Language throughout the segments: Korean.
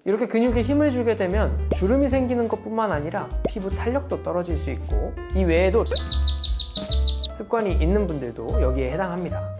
이렇게 근육에 힘을 주게 되면 주름이 생기는 것뿐만 아니라 피부 탄력도 떨어질 수 있고, 이 외에도 습관이 있는 분들도 여기에 해당합니다.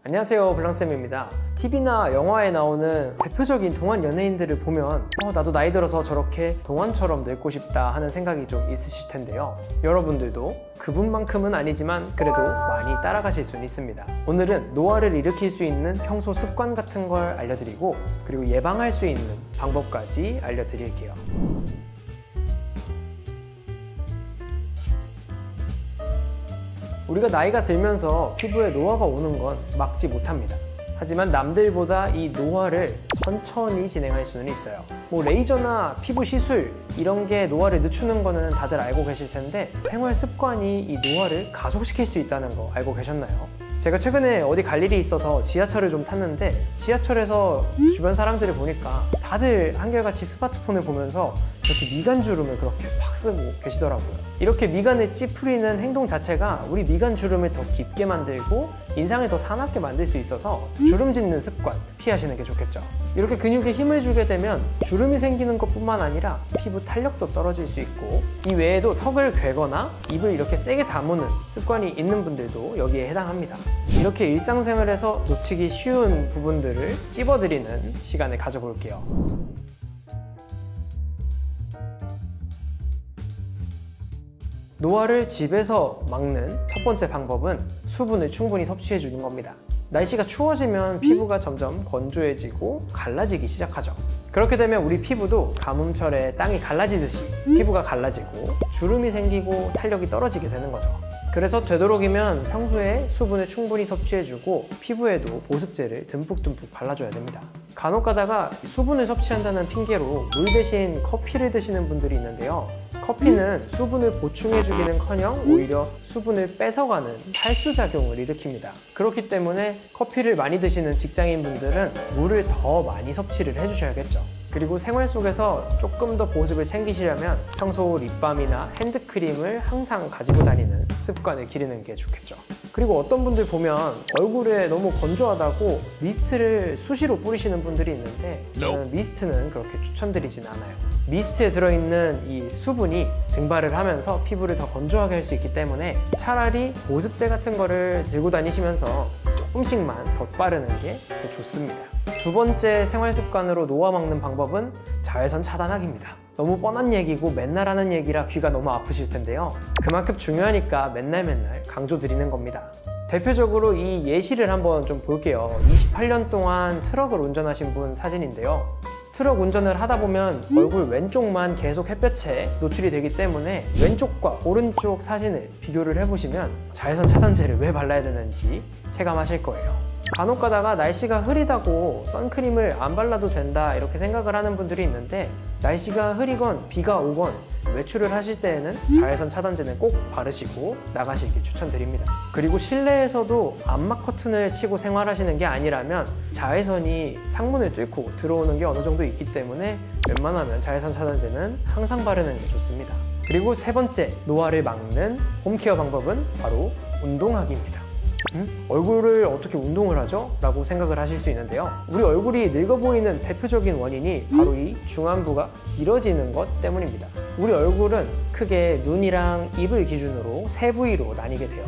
안녕하세요, 블랑쌤입니다. TV나 영화에 나오는 대표적인 동안 연예인들을 보면 나도 나이 들어서 저렇게 동안처럼 늙고 싶다 하는 생각이 좀 있으실 텐데요. 여러분들도 그분만큼은 아니지만 그래도 많이 따라가실 수는 있습니다. 오늘은 노화를 일으킬 수 있는 평소 습관 같은 걸 알려드리고, 그리고 예방할 수 있는 방법까지 알려드릴게요. 우리가 나이가 들면서 피부에 노화가 오는 건 막지 못합니다. 하지만 남들보다 이 노화를 천천히 진행할 수는 있어요. 레이저나 피부 시술 이런 게 노화를 늦추는 거는 다들 알고 계실 텐데, 생활 습관이 이 노화를 가속시킬 수 있다는 거 알고 계셨나요? 제가 최근에 어디 갈 일이 있어서 지하철을 좀 탔는데, 지하철에서 주변 사람들을 보니까 다들 한결같이 스마트폰을 보면서 이렇게 미간 주름을 그렇게 팍 쓰고 계시더라고요. 이렇게 미간을 찌푸리는 행동 자체가 우리 미간 주름을 더 깊게 만들고 인상을 더 사납게 만들 수 있어서 주름 짓는 습관 피하시는 게 좋겠죠. 이렇게 근육에 힘을 주게 되면 주름이 생기는 것뿐만 아니라 피부 탄력도 떨어질 수 있고, 이 외에도 턱을 괴거나 입을 이렇게 세게 다무는 습관이 있는 분들도 여기에 해당합니다. 이렇게 일상생활에서 놓치기 쉬운 부분들을 찝어드리는 시간을 가져볼게요. 노화를 집에서 막는 첫 번째 방법은 수분을 충분히 섭취해 주는 겁니다. 날씨가 추워지면 피부가 점점 건조해지고 갈라지기 시작하죠. 그렇게 되면 우리 피부도 가뭄철에 땅이 갈라지듯이 피부가 갈라지고 주름이 생기고 탄력이 떨어지게 되는 거죠. 그래서 되도록이면 평소에 수분을 충분히 섭취해주고 피부에도 보습제를 듬뿍듬뿍 발라줘야 됩니다. 간혹 가다가 수분을 섭취한다는 핑계로 물 대신 커피를 드시는 분들이 있는데요. 커피는 수분을 보충해주기는커녕 오히려 수분을 뺏어가는 탈수작용을 일으킵니다. 그렇기 때문에 커피를 많이 드시는 직장인분들은 물을 더 많이 섭취를 해주셔야겠죠. 그리고 생활 속에서 조금 더 보습을 챙기시려면 평소 립밤이나 핸드크림을 항상 가지고 다니는 습관을 기르는 게 좋겠죠. 그리고 어떤 분들 보면 얼굴에 너무 건조하다고 미스트를 수시로 뿌리시는 분들이 있는데, 저는 미스트는 그렇게 추천드리진 않아요. 미스트에 들어있는 이 수분이 증발을 하면서 피부를 더 건조하게 할 수 있기 때문에 차라리 보습제 같은 거를 들고 다니시면서 조금씩만 덧바르는 게 더 좋습니다. 두 번째 생활 습관으로 노화 막는 방법은 자외선 차단하기입니다. 너무 뻔한 얘기고 맨날 하는 얘기라 귀가 너무 아프실 텐데요. 그만큼 중요하니까 맨날 강조드리는 겁니다. 대표적으로 이 예시를 한번 좀 볼게요. 28년 동안 트럭을 운전하신 분 사진인데요. 트럭 운전을 하다 보면 얼굴 왼쪽만 계속 햇볕에 노출이 되기 때문에 왼쪽과 오른쪽 사진을 비교를 해보시면 자외선 차단제를 왜 발라야 되는지 체감하실 거예요. 간혹 가다가 날씨가 흐리다고 선크림을 안 발라도 된다 이렇게 생각을 하는 분들이 있는데, 날씨가 흐리건 비가 오건 외출을 하실 때에는 자외선 차단제는 꼭 바르시고 나가시길 추천드립니다. 그리고 실내에서도 암막 커튼을 치고 생활하시는 게 아니라면 자외선이 창문을 뚫고 들어오는 게 어느 정도 있기 때문에 웬만하면 자외선 차단제는 항상 바르는 게 좋습니다. 그리고 세 번째 노화를 막는 홈케어 방법은 바로 운동하기입니다. 얼굴을 어떻게 운동을 하죠? 라고 생각을 하실 수 있는데요. 우리 얼굴이 늙어 보이는 대표적인 원인이 바로 이 중안부가 길어지는 것 때문입니다. 우리 얼굴은 크게 눈이랑 입을 기준으로 세 부위로 나뉘게 돼요.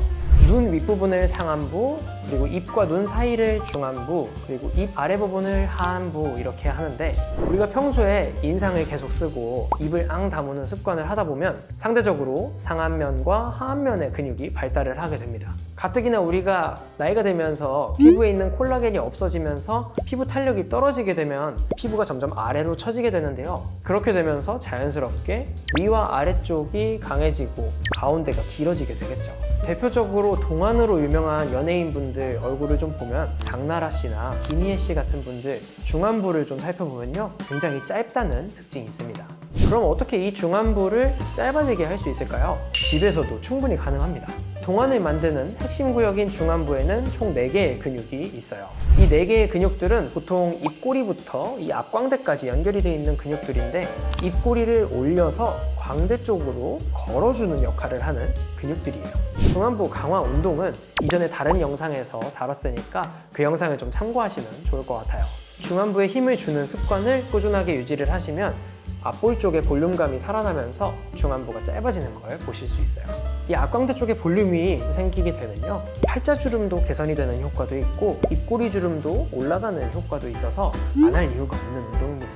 눈 윗부분을 상안부, 그리고 입과 눈 사이를 중안부, 그리고 입 아래 부분을 하안부 이렇게 하는데, 우리가 평소에 인상을 계속 쓰고 입을 앙 다무는 습관을 하다 보면 상대적으로 상안면과 하안면의 근육이 발달을 하게 됩니다. 가뜩이나 우리가 나이가 들면서 피부에 있는 콜라겐이 없어지면서 피부 탄력이 떨어지게 되면 피부가 점점 아래로 처지게 되는데요. 그렇게 되면서 자연스럽게 위와 아래쪽이 강해지고 가운데가 길어지게 되겠죠. 대표적으로 동안으로 유명한 연예인분들 얼굴을 좀 보면 장나라 씨나 김희애 씨 같은 분들 중안부를 좀 살펴보면요, 굉장히 짧다는 특징이 있습니다. 그럼 어떻게 이 중안부를 짧아지게 할 수 있을까요? 집에서도 충분히 가능합니다. 동안을 만드는 핵심 구역인 중안부에는 총 4개의 근육이 있어요. 이 4개의 근육들은 보통 입꼬리부터 이 앞광대까지 연결이 되어 있는 근육들인데, 입꼬리를 올려서 광대 쪽으로 걸어주는 역할을 하는 근육들이에요. 중안부 강화 운동은 이전에 다른 영상에서 다뤘으니까 그 영상을 좀 참고하시면 좋을 것 같아요. 중안부에 힘을 주는 습관을 꾸준하게 유지를 하시면 앞볼 쪽에 볼륨감이 살아나면서 중안부가 짧아지는 걸 보실 수 있어요. 이 앞광대 쪽에 볼륨이 생기게 되면요, 팔자주름도 개선이 되는 효과도 있고 입꼬리 주름도 올라가는 효과도 있어서 안 할 이유가 없는 운동입니다.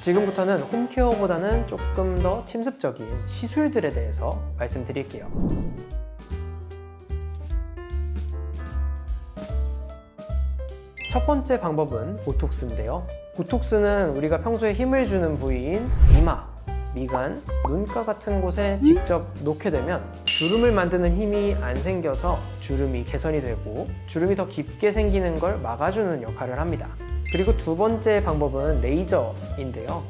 지금부터는 홈케어보다는 조금 더 침습적인 시술들에 대해서 말씀드릴게요. 첫 번째 방법은 보톡스인데요. 보톡스는 우리가 평소에 힘을 주는 부위인 이마, 미간, 눈가 같은 곳에 직접 놓게 되면 주름을 만드는 힘이 안 생겨서 주름이 개선이 되고 주름이 더 깊게 생기는 걸 막아주는 역할을 합니다. 그리고 두 번째 방법은 레이저인데요.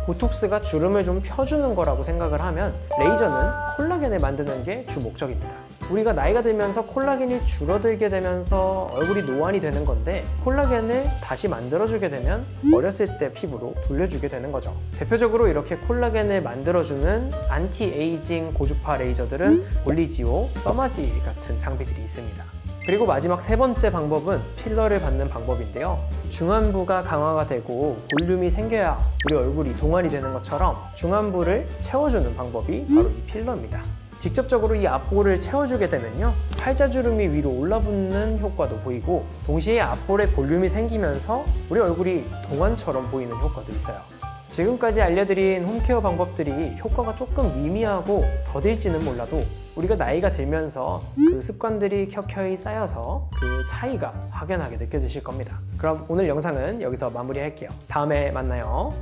보톡스가 주름을 좀 펴주는 거라고 생각을 하면 레이저는 콜라겐을 만드는 게 주 목적입니다. 우리가 나이가 들면서 콜라겐이 줄어들게 되면서 얼굴이 노안이 되는 건데, 콜라겐을 다시 만들어주게 되면 어렸을 때 피부로 돌려주게 되는 거죠. 대표적으로 이렇게 콜라겐을 만들어주는 안티에이징 고주파 레이저들은 볼리지오, 써마지 같은 장비들이 있습니다. 그리고 마지막 세 번째 방법은 필러를 받는 방법인데요. 중안부가 강화가 되고 볼륨이 생겨야 우리 얼굴이 동안이 되는 것처럼 중안부를 채워주는 방법이 바로 이 필러입니다. 직접적으로 이 앞볼을 채워주게 되면요, 팔자주름이 위로 올라붙는 효과도 보이고 동시에 앞볼에 볼륨이 생기면서 우리 얼굴이 동안처럼 보이는 효과도 있어요. 지금까지 알려드린 홈케어 방법들이 효과가 조금 미미하고 더딜지는 몰라도 우리가 나이가 들면서 그 습관들이 켜켜이 쌓여서 그 차이가 확연하게 느껴지실 겁니다. 그럼 오늘 영상은 여기서 마무리할게요. 다음에 만나요.